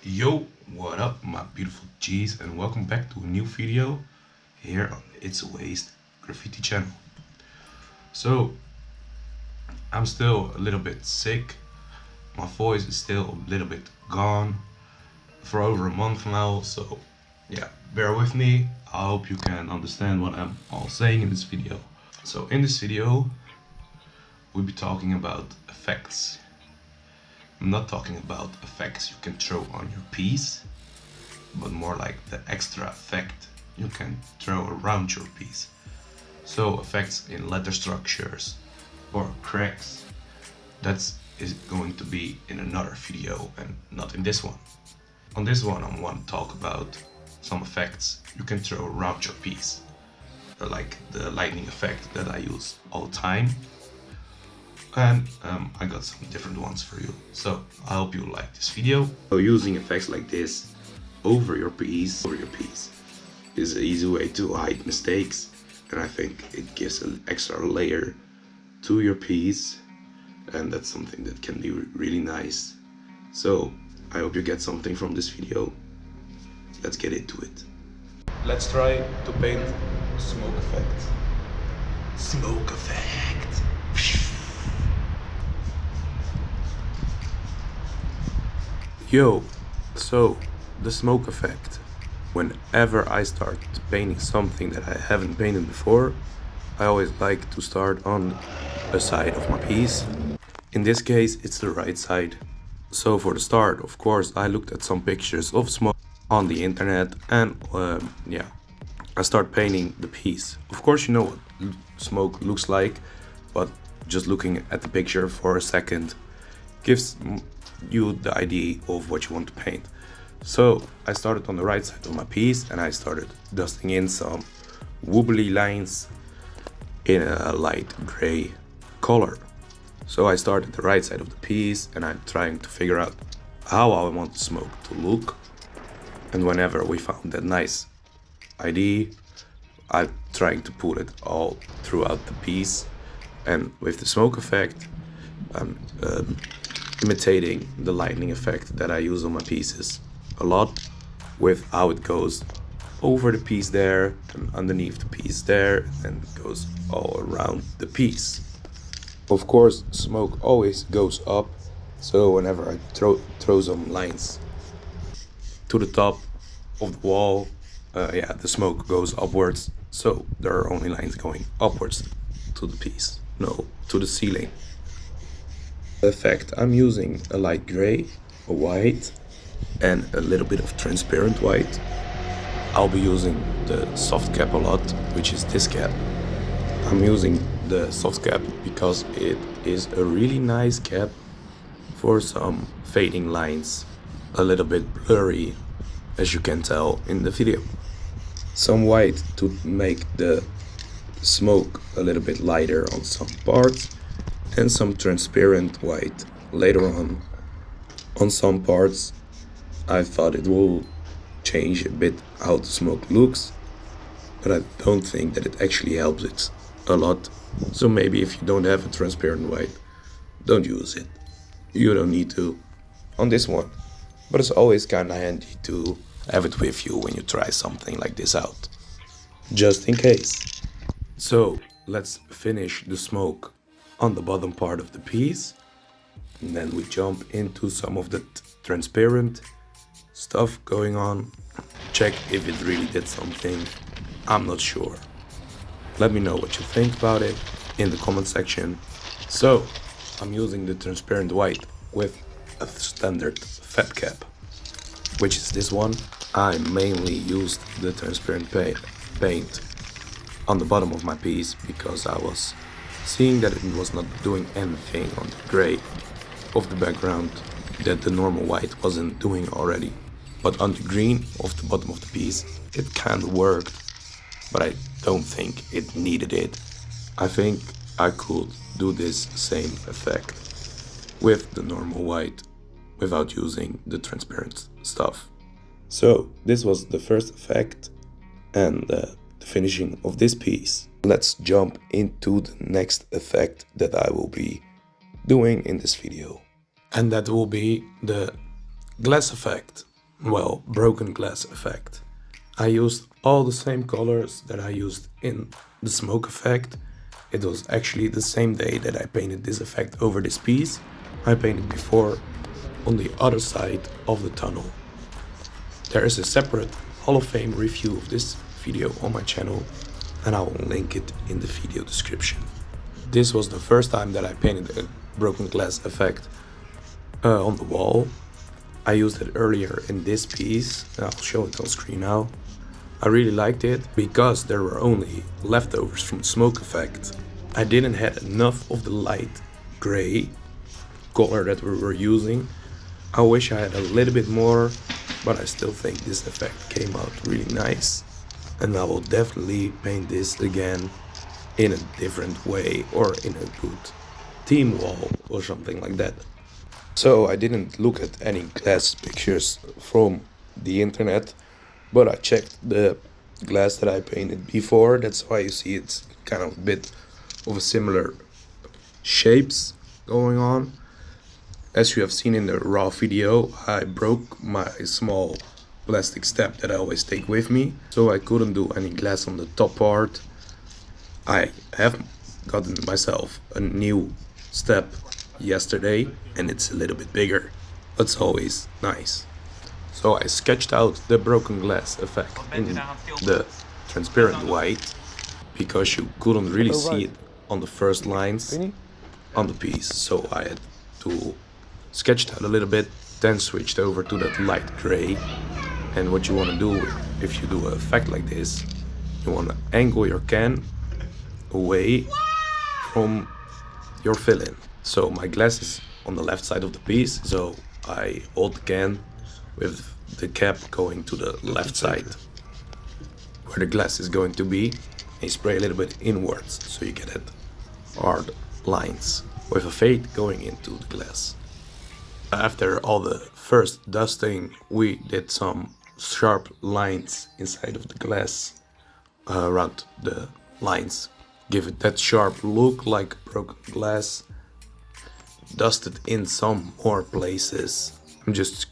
Yo, what up my beautiful G's, and welcome back to a new video here on It's a Waste Graffiti channel. So I'm still a little bit sick, my voice is still a little bit gone for over a month now, so yeah, bear with me. I hope you can understand what I'm all saying in this video. So in this video we'll be talking about effects. I'm not talking about effects you can throw on your piece, but more like the extra effect you can throw around your piece. So effects in letter structures or cracks, that is going to be in another video and not in this one. On this one I want to talk about some effects you can throw around your piece, like the lightning effect that I use all the time. And I got some different ones for you, so I hope you like this video. So using effects like this over your piece is an easy way to hide mistakes, and I think it gives an extra layer to your piece, and that's something that can be really nice. So I hope you get something from this video. Let's get into it. Let's try to paint smoke effect. Smoke effect. Yo, so the smoke effect. Whenever I start painting something that I haven't painted before, I always like to start on a side of my piece. In this case, it's the right side. So for the start, of course, I looked at some pictures of smoke on the internet, and yeah, I start painting the piece. Of course, you know what smoke looks like, but just looking at the picture for a second gives you the idea of what you want to paint. So I started on the right side of my piece and I started dusting in some wobbly lines in a light gray color. So I started the right side of the piece and I'm trying to figure out how I want the smoke to look. And whenever we found that nice idea, I'm trying to put it all throughout the piece. And with the smoke effect, I'm imitating the lightning effect that I use on my pieces a lot, with how it goes over the piece there and underneath the piece there, and it goes all around the piece. Of course, smoke always goes up, so whenever I throw some lines to the top of the wall, yeah, the smoke goes upwards, so there are only lines going upwards to the piece, no, to the ceiling. Effect, I'm using a light gray, a white, and a little bit of transparent white. I'll be using the soft cap a lot, which is this cap. I'm using the soft cap because it is a really nice cap for some fading lines, a little bit blurry, as you can tell in the video. Some white to make the smoke a little bit lighter on some parts, and some transparent white later on some parts. I thought it will change a bit how the smoke looks, but I don't think that it actually helps it a lot. So maybe if you don't have a transparent white, don't use it. You don't need to on this one, but it's always kinda handy to have it with you when you try something like this out, just in case. So let's finish the smoke on the bottom part of the piece, and then we jump into some of the transparent stuff going on. Check if it really did something. I'm not sure. Let me know what you think about it in the comment section. So I'm using the transparent white with a standard fat cap, which is this one. I mainly used the transparent paint on the bottom of my piece because I was seeing that it was not doing anything on the gray of the background that the normal white wasn't doing already. But on the green of the bottom of the piece, it kinda worked, but I don't think it needed it. I think I could do this same effect with the normal white without using the transparent stuff. So this was the first effect and the finishing of this piece. Let's jump into the next effect that I will be doing in this video, and that will be the glass effect. Well, broken glass effect. I used all the same colors that I used in the smoke effect. It was actually the same day that I painted this effect over this piece. I painted before on the other side of the tunnel. There is a separate Hall of Fame review of this video on my channel, and I will link it in the video description. This was the first time that I painted a broken glass effect on the wall. I used it earlier in this piece, and I'll show it on screen now. I really liked it because there were only leftovers from the smoke effect. I didn't have enough of the light gray color that we were using. I wish I had a little bit more, but I still think this effect came out really nice. And I will definitely paint this again in a different way or in a good theme wall or something like that. So I didn't look at any glass pictures from the internet, but I checked the glass that I painted before. That's why you see it's kind of a bit of a similar shapes going on. As you have seen in the raw video, I broke my small plastic step that I always take with me, so I couldn't do any glass on the top part. I have gotten myself a new step yesterday, and it's a little bit bigger. That's always nice. So I sketched out the broken glass effect in the transparent white because you couldn't really see it on the first lines on the piece. So I had to sketch it out a little bit, then switched over to that light gray. And what you want to do if you do an effect like this, you want to angle your can away from your fill-in. So my glass is on the left side of the piece, so I hold the can with the cap going to the left side where the glass is going to be, and you spray a little bit inwards so you get it hard lines with a fade going into the glass. After all the first dusting, we did some sharp lines inside of the glass around the lines. Give it that sharp look like broken glass. Dusted in some more places. I'm just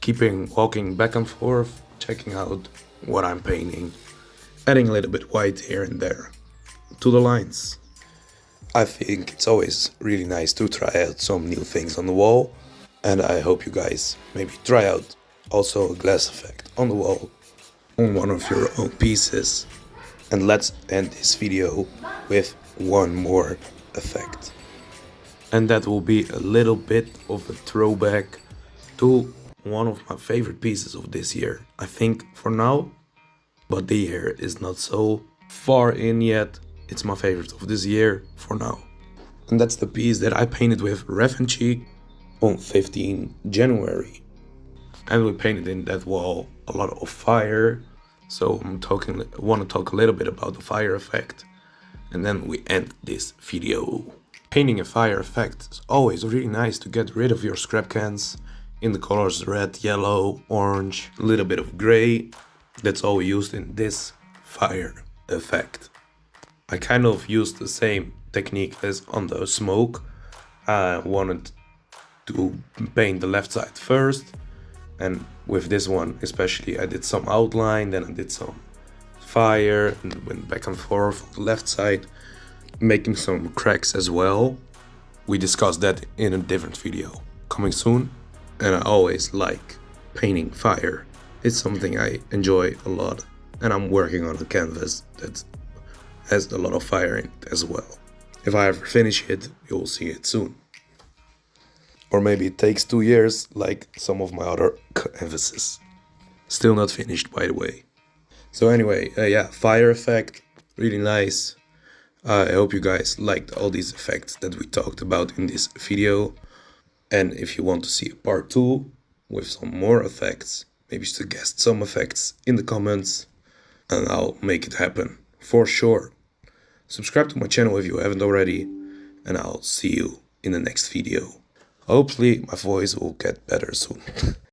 walking back and forth, checking out what I'm painting, adding a little bit white here and there to the lines. I think it's always really nice to try out some new things on the wall, and I hope you guys maybe try out also a glass effect on the wall on one of your own pieces. And let's end this video with one more effect. And that will be a little bit of a throwback to one of my favorite pieces of this year, I think, for now. But the year is not so far in yet. It's my favorite of this year for now. And that's the piece that I painted with rehf and chiek on 15 January. And we painted in that wall a lot of fire. So I want to talk a little bit about the fire effect. And then we end this video. Painting a fire effect is always really nice to get rid of your scrap cans in the colors red, yellow, orange, a little bit of gray. That's all we used in this fire effect. I kind of used the same technique as on the smoke. I wanted to paint the left side first, and with this one especially I did some outline, then I did some fire and went back and forth on the left side, making some cracks as well. We discussed that in a different video coming soon. And I always like painting fire. It's something I enjoy a lot, and I'm working on a canvas that has a lot of fire in it as well. If I ever finish it, you'll see it soon. Or maybe it takes 2 years like some of my other canvases. Still not finished, by the way. So anyway, yeah, fire effect, really nice. I hope you guys liked all these effects that we talked about in this video. And if you want to see a part 2 with some more effects, maybe suggest some effects in the comments, and I'll make it happen for sure. Subscribe to my channel if you haven't already, and I'll see you in the next video. Hopefully my voice will get better soon.